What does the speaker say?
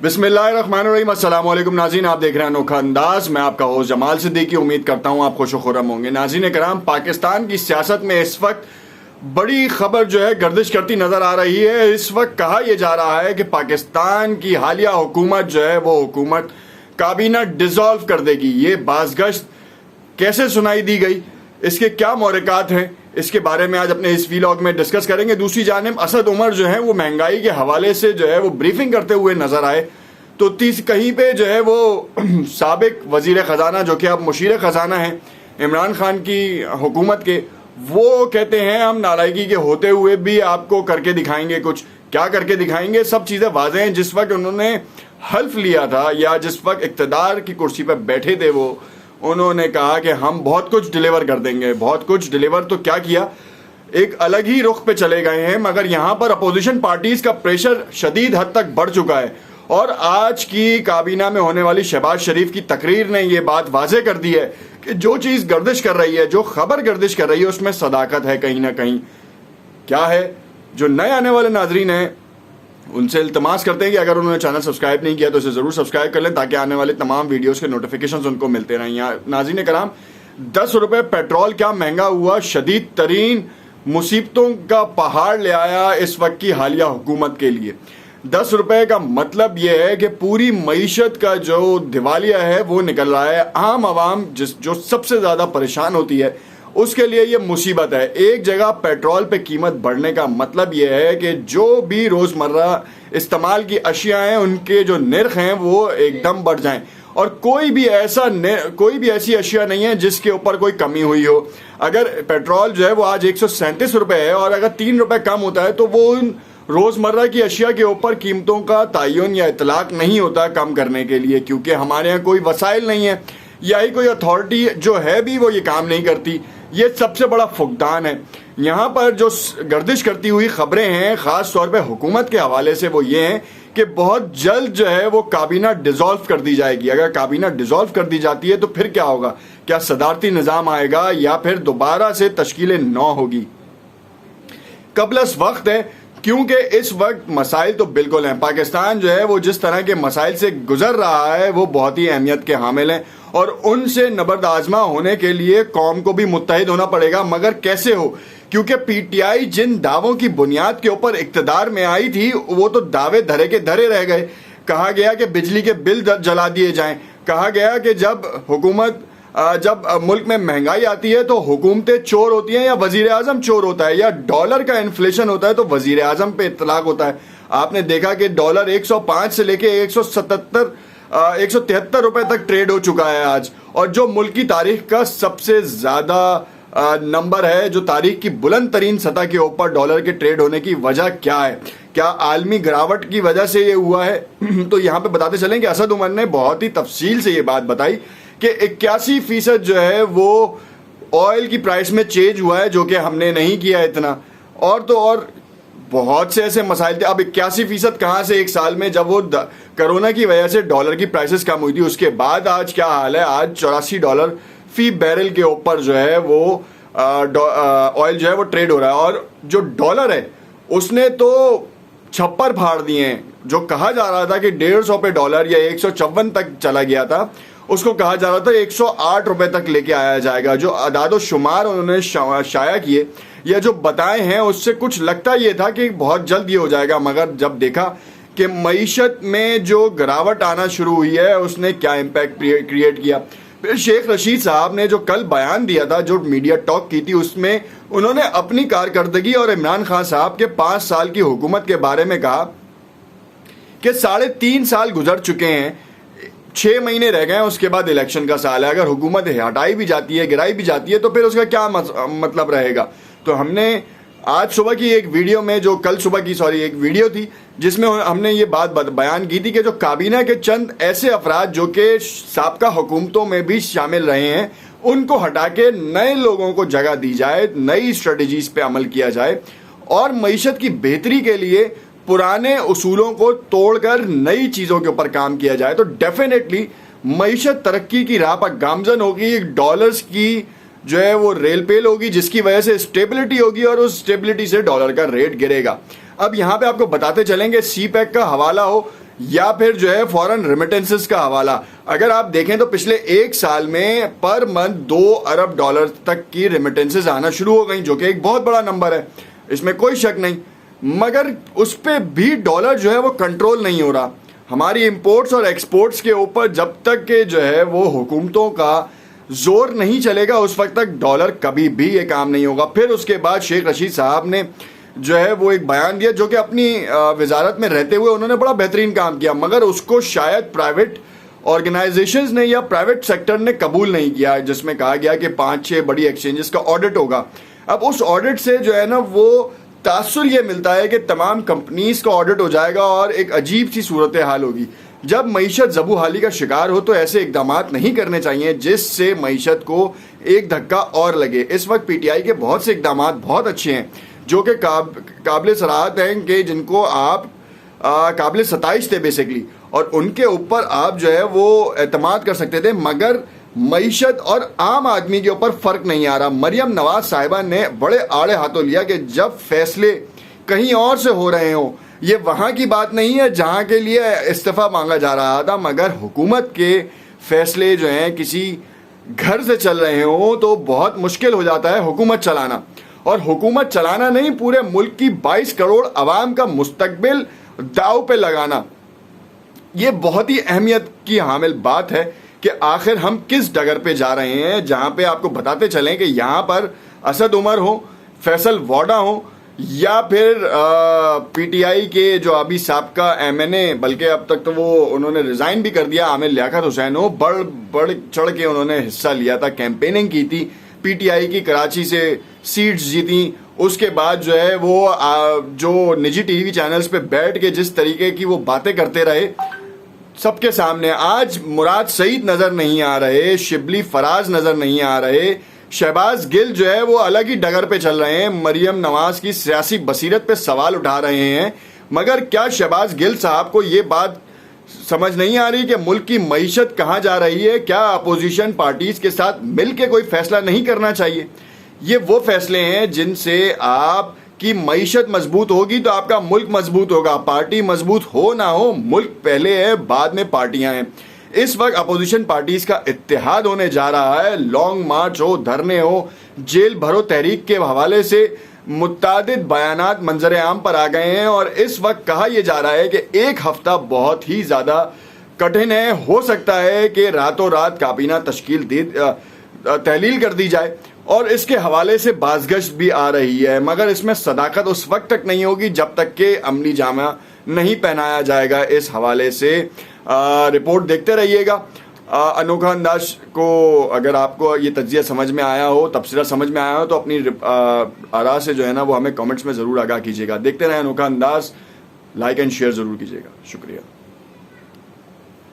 बिस्मिल्लाहिर्रहमानिर्रहीम। अस्सलाम वालेकुम नाज़रीन, आप देख रहे हैं अनोखा अंदाज। मैं आपका होस्ट जमाल सिद्दीकी। उम्मीद करता हूँ आप खुश खुर्रम होंगे। नाज़रीन कराम, पाकिस्तान की सियासत में इस वक्त बड़ी खबर जो है गर्दिश करती नजर आ रही है। इस वक्त कहा यह जा रहा है कि पाकिस्तान की हालिया हुकूमत जो है वो हुकूमत काबीना डिसॉल्व कर देगी। ये बाज़गश्त कैसे सुनाई दी गई, इसके क्या मोरक़ात हैं, इसके बारे में आज अपने इस व्लॉग में डिस्कस करेंगे। दूसरी जानिब असद उमर जो है वो महंगाई के हवाले से जो है वो ब्रीफिंग करते हुए नजर आए, तो कहीं पे जो है वो साबिक वजीर ख़जाना जो कि अब मुशीर ख़जाना है इमरान खान की हुकूमत के, वो कहते हैं हम नालायकी के होते हुए भी आपको करके दिखाएंगे। कुछ क्या करके दिखाएंगे, सब चीज़ें वाज़ेह हैं। जिस वक्त उन्होंने हल्फ लिया था या जिस वक्त इक़्तिदार की कुर्सी पर बैठे थे वो उन्होंने कहा कि हम बहुत कुछ डिलीवर कर देंगे। बहुत कुछ डिलीवर तो क्या किया, एक अलग ही रुख पे चले गए हैं। मगर यहाँ पर अपोजिशन पार्टीज का प्रेशर शदीद हद तक बढ़ चुका है और आज की काबीना में होने वाली शहबाज शरीफ की तकरीर ने ये बात वाज़ेह कर दी है कि जो चीज़ गर्दिश कर रही है, जो खबर गर्दिश कर रही है, उसमें सदाकत है कहीं ना कहीं। क्या है, जो नए आने वाले नाजरीन हैं उनसे इल्तमास करते हैं कि अगर उन्होंने चैनल सब्सक्राइब नहीं किया तो इसे ज़रूर सब्सक्राइब कर लें ताकि आने वाले तमाम वीडियोस के नोटिफिकेशंस उनको मिलते रहें। यहाँ नाज़रीन कराम, 10 रुपये पेट्रोल क्या महंगा हुआ, शदीद तरीन मुसीबतों का पहाड़ ले आया इस वक्त की हालिया हुकूमत के लिए। 10 रुपये का मतलब यह है कि पूरी मईशत का जो दिवालिया है वो निकल रहा है। आम आवाम जो सबसे ज़्यादा परेशान होती है उसके लिए ये मुसीबत है। एक जगह पेट्रोल पे कीमत बढ़ने का मतलब ये है कि जो भी रोज़मर्रा इस्तेमाल की अशिया हैं उनके जो निर्ख हैं वो एकदम बढ़ जाएं और कोई भी ऐसी अशिया नहीं है जिसके ऊपर कोई कमी हुई हो। अगर पेट्रोल जो है वो आज 137 रुपये है और अगर 3 रुपये कम होता है तो वो उन रोज़मर्रा की अशिया के ऊपर कीमतों का तयन या इतलाक नहीं होता कम करने के लिए, क्योंकि हमारे यहाँ कोई वसाइल नहीं है या ही कोई अथॉरिटी जो है भी वो ये काम नहीं करती। ये सबसे बड़ा फुकदान है। यहाँ पर जो गर्दिश करती हुई खबरें हैं ख़ास तौर पे हुकूमत के हवाले से वो ये हैं कि बहुत जल्द जो है वो काबीना डिसॉल्व कर दी जाएगी। अगर काबीना डिसॉल्व कर दी जाती है तो फिर क्या होगा, क्या सदारती निज़ाम आएगा या फिर दोबारा से तश्कील नौ होगी। कबलस वक्त है, क्योंकि इस वक्त मसाइल तो बिल्कुल हैं। पाकिस्तान जो है वो जिस तरह के मसाइल से गुजर रहा है वो बहुत ही अहमियत के हामिल हैं और उनसे नबर्द आजमा होने के लिए कौम को भी मुत्तहिद होना पड़ेगा। मगर कैसे हो, क्योंकि पीटीआई जिन दावों की बुनियाद के ऊपर इक़्तिदार में आई थी वो तो दावे धरे के धरे रह गए। कहा गया कि बिजली के बिल जला दिए जाएं, कहा गया कि जब मुल्क में महंगाई आती है तो हुकूमतें चोर होती हैं या वजीर आजम चोर होता है, या डॉलर का इन्फ्लेशन होता है तो वजीर आजम पे इतलाक होता है। आपने देखा कि डॉलर 105 से लेके 173 रुपए तक ट्रेड हो चुका है आज, और जो मुल्क की तारीख का सबसे ज़्यादा नंबर है, जो तारीख की बुलंद तरीन सतह के ऊपर डॉलर के ट्रेड होने की वजह क्या है, क्या आलमी गिरावट की वजह से ये हुआ है? तो यहाँ पे बताते चलें कि असद उमर ने बहुत ही तफसील से ये बात बताई कि 81% जो है वो ऑयल की प्राइस में चेंज हुआ है, जो कि हमने नहीं किया इतना, और तो और बहुत से ऐसे मसाइल थे। अब 81% कहाँ से एक साल में, जब वो कोरोना की वजह से डॉलर की प्राइसेस कम हुई थी, उसके बाद आज क्या हाल है। आज $84 फी बैरल के ऊपर जो है वो ऑयल जो है वो ट्रेड हो रहा है और जो डॉलर है उसने तो छप्पर फाड़ दिए हैं। जो कहा जा रहा था कि 150 पे डॉलर या 154 तक चला गया था, उसको कहा जा रहा था 108 रुपए तक लेके आया जाएगा। जो अदाद शुमार उन्होंने शाया किए या जो बताए हैं उससे कुछ लगता ये था कि बहुत जल्द ये हो जाएगा, मगर जब देखा कि मईशत में जो गिरावट आना शुरू हुई है उसने क्या इम्पैक्ट क्रिएट किया। फिर शेख रशीद साहब ने जो कल बयान दिया था, जो मीडिया टॉक की थी, उसमें उन्होंने अपनी कारकर्दगी और इमरान खान साहब के 5 साल की हुकूमत के बारे में कहा कि 3.5 साल गुजर चुके हैं, 6 महीने रह गए हैं, उसके बाद इलेक्शन का साल है। अगर हुकूमत हटाई भी जाती है, गिराई भी जाती है, तो फिर उसका क्या मतलब रहेगा। तो हमने आज सुबह की एक वीडियो में, जो कल सुबह की एक वीडियो थी, जिसमें हमने ये बात बयान की थी कि जो काबीना के चंद ऐसे अफराद जो कि साबका हुकूमतों में भी शामिल रहे हैं, उनको हटा के नए लोगों को जगह दी जाए, नई स्ट्रेटजीज पे अमल किया जाए और मईशत की बेहतरी के लिए पुराने उसूलों को तोड़कर नई चीज़ों के ऊपर काम किया जाए, तो डेफिनेटली मईशत तरक्की की राह पर गामजन होगी। डॉलर्स की जो है वो रेल पेल होगी, जिसकी वजह से स्टेबिलिटी होगी और उस स्टेबिलिटी से डॉलर का रेट गिरेगा। अब यहाँ पे आपको बताते चलेंगे, सी पैक का हवाला हो या फिर जो है फॉरेन रेमिटेंसेस का हवाला। अगर आप देखें तो पिछले एक साल में पर मंथ 2 अरब डॉलर तक की रेमिटेंसेस आना शुरू हो गई, जो कि एक बहुत बड़ा नंबर है, इसमें कोई शक नहीं। मगर उस पर भी डॉलर जो है वो कंट्रोल नहीं हो रहा। हमारी इंपोर्ट्स और एक्सपोर्ट्स के ऊपर जब तक के जो है वो हुकूमतों का जोर नहीं चलेगा, उस वक्त तक डॉलर कभी भी ये काम नहीं होगा। फिर उसके बाद शेख रशीद साहब ने जो है वो एक बयान दिया, जो कि अपनी वजारत में रहते हुए उन्होंने बड़ा बेहतरीन काम किया, मगर उसको शायद प्राइवेट ऑर्गेनाइजेशंस ने या प्राइवेट सेक्टर ने कबूल नहीं किया, जिसमें कहा गया कि 5-6 बड़ी एक्सचेंजेस का ऑडिट होगा। अब उस ऑडिट से जो है ना वो तासुर ये मिलता है कि तमाम कंपनीज का ऑडिट हो जाएगा और एक अजीब सी सूरत हाल होगी। जब मईशत ज़बूहाली का शिकार हो तो ऐसे इकदाम नहीं करने चाहिए जिससे मईशत को एक धक्का और लगे। इस वक्त पीटीआई के बहुत से इकदाम बहुत अच्छे हैं, जो कि काबिल सराहत हैं, कि जिनको आप काबिल सताइश थे बेसिकली, और उनके ऊपर आप जो है वो एतमाद कर सकते थे। मगर मईशत और आम आदमी के ऊपर फर्क नहीं आ रहा। मरियम नवाज साहिबा ने बड़े आड़े हाथों लिया कि जब फैसले कहीं और से हो रहे हों, ये वहाँ की बात नहीं है जहाँ के लिए इस्तीफा मांगा जा रहा था, मगर हुकूमत के फैसले जो हैं किसी घर से चल रहे हों तो बहुत मुश्किल हो जाता है हुकूमत चलाना। और हुकूमत चलाना नहीं, पूरे मुल्क की 22 करोड़ आवाम का मुस्तकबिल दाव पे लगाना, ये बहुत ही अहमियत की हामिल बात है कि आखिर हम किस डगर पे जा रहे हैं, जहां पे आपको बताते चलें कि यहां पर असद उमर हो, फैसल वाडा हो, या फिर पीटीआई के जो अभी साबका एमएनए, बल्कि अब तक तो वो उन्होंने रिजाइन भी कर दिया, आमिर लियाकत हुसैन हो, बढ़ चढ़ के उन्होंने हिस्सा लिया था, कैंपेनिंग की थी, पीटीआई की कराची से सीट्स जीती। उसके बाद जो है वो जो निजी टीवी चैनल्स पे बैठ के जिस तरीके की वो बातें करते रहे सबके सामने, आज मुराद सईद नजर नहीं आ रहे, शिबली फराज नजर नहीं आ रहे, शहबाज गिल जो है वो अलग ही डगर पे चल रहे हैं, मरियम नवाज की सियासी बसीरत पे सवाल उठा रहे हैं। मगर क्या शहबाज गिल साहब को ये बात समझ नहीं आ रही कि मुल्क की मईशत कहाँ जा रही है? क्या अपोजिशन पार्टीज के साथ मिलकर कोई फैसला नहीं करना चाहिए? ये वो फैसले हैं जिनसे आपकी मईशत मजबूत होगी तो आपका मुल्क मजबूत होगा। पार्टी मजबूत हो ना हो, मुल्क पहले है, बाद में पार्टियां हैं। इस वक्त अपोजिशन पार्टीज का इत्तेहाद होने जा रहा है। लॉन्ग मार्च हो, धरने हो, जेल भरो तहरीक के हवाले से मुत्तादिद बयानात मंजर आम पर आ गए हैं और इस वक्त कहा यह जा रहा है कि एक हफ्ता बहुत ही ज्यादा कठिन है। हो सकता है कि रातों रात काबीना तश्कील तहलील कर दी जाए और इसके हवाले से बाज़गश्त भी आ रही है, मगर इसमें सदाकत उस वक्त तक नहीं होगी जब तक कि अमली जामा नहीं पहनाया जाएगा। इस हवाले से रिपोर्ट देखते रहिएगा। अनोखा अंदाज को अगर आपको ये तज्जिया समझ में आया हो, तबसरा समझ में आया हो, तो अपनी आरा से जो है ना वो हमें कमेंट्स में ज़रूर आगाह कीजिएगा। देखते रहें अनोखा अंदाज, लाइक एंड शेयर ज़रूर कीजिएगा। शुक्रिया।